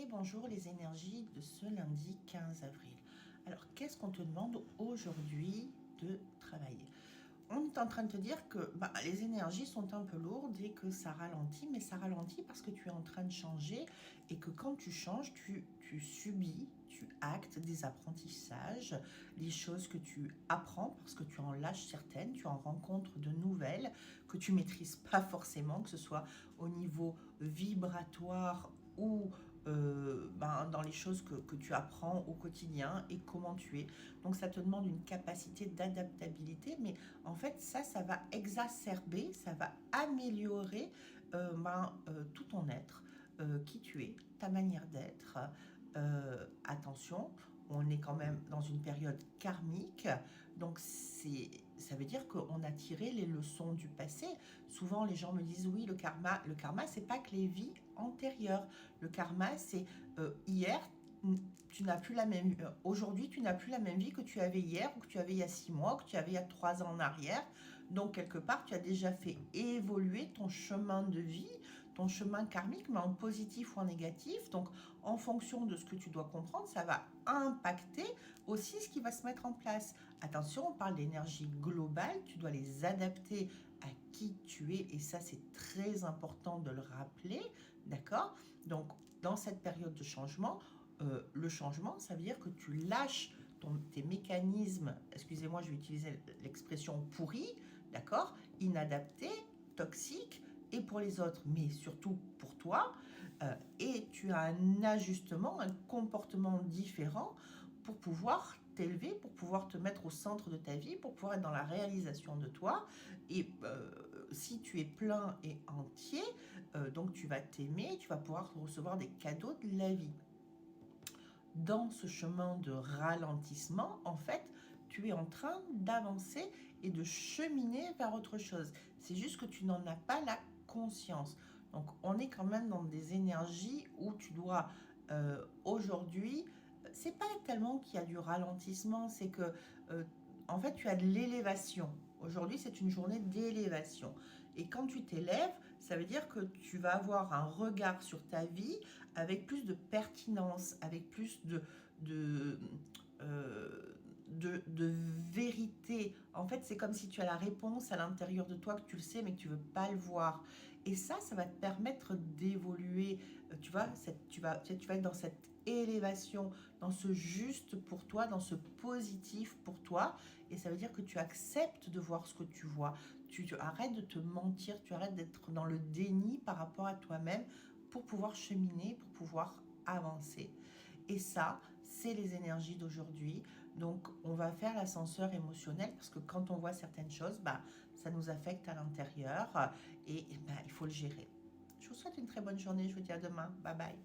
Et bonjour les énergies de ce lundi 15 avril. Alors, qu'est-ce qu'on te demande aujourd'hui de travailler? On est en train de te dire que les énergies sont un peu lourdes et que ça ralentit, mais ça ralentit parce que tu es en train de changer et que quand tu changes, tu subis, tu actes des apprentissages, les choses que tu apprends parce que tu en lâches certaines, tu en rencontres de nouvelles que tu maîtrises pas forcément, que ce soit au niveau vibratoire ou dans les choses que tu apprends au quotidien et comment tu es. Donc ça te demande une capacité d'adaptabilité, mais en fait ça va exacerber, ça va améliorer tout ton être, qui tu es, ta manière d'être. Attention, on est quand même dans une période karmique, donc ça veut dire qu'on a tiré les leçons du passé. Souvent les gens me disent oui, le karma c'est pas que les vies antérieures. Le karma c'est hier, tu n'as plus la même aujourd'hui tu n'as plus la même vie que tu avais hier ou que tu avais il y a 6 mois, que tu avais il y a 3 ans en arrière. Donc quelque part tu as déjà fait évoluer ton chemin de vie, ton chemin karmique, mais en positif ou en négatif. Donc en fonction de ce que tu dois comprendre, ça va impacter aussi ce qui va se mettre en place. Attention, on parle d'énergie globale, tu dois les adapter à qui tu es, et ça c'est très important de le rappeler, d'accord? Donc dans cette période de changement, le changement, ça veut dire que tu lâches tes mécanismes, excusez-moi, je vais utiliser l'expression pourri, d'accord, inadaptés, toxiques, et pour les autres, mais surtout pour toi, et tu as un ajustement, un comportement différent pour pouvoir t'élever, pour pouvoir te mettre au centre de ta vie, pour pouvoir être dans la réalisation de toi. Et si tu es plein et entier, donc tu vas t'aimer, tu vas pouvoir recevoir des cadeaux de la vie. Dans ce chemin de ralentissement, en fait, tu es en train d'avancer et de cheminer vers autre chose. C'est juste que tu n'en as pas la conscience. Donc, on est quand même dans des énergies où tu dois aujourd'hui, c'est pas tellement qu'il y a du ralentissement, c'est que en fait, tu as de l'élévation. Aujourd'hui, c'est une journée d'élévation. Et quand tu t'élèves, ça veut dire que tu vas avoir un regard sur ta vie avec plus de pertinence, avec plus de, euh, de vérité. En fait, c'est comme si tu as la réponse à l'intérieur de toi, que tu le sais, mais que tu ne veux pas le voir. Et ça va te permettre d'évoluer. Tu vois, tu vas être dans cette élévation, dans ce juste pour toi, dans ce positif pour toi. Et ça veut dire que tu acceptes de voir ce que tu vois. Tu arrêtes de te mentir, tu arrêtes d'être dans le déni par rapport à toi-même pour pouvoir cheminer, pour pouvoir avancer. Et ça, c'est les énergies d'aujourd'hui. Donc, on va faire l'ascenseur émotionnel parce que quand on voit certaines choses, ça nous affecte à l'intérieur et il faut le gérer. Je vous souhaite une très bonne journée. Je vous dis à demain. Bye bye.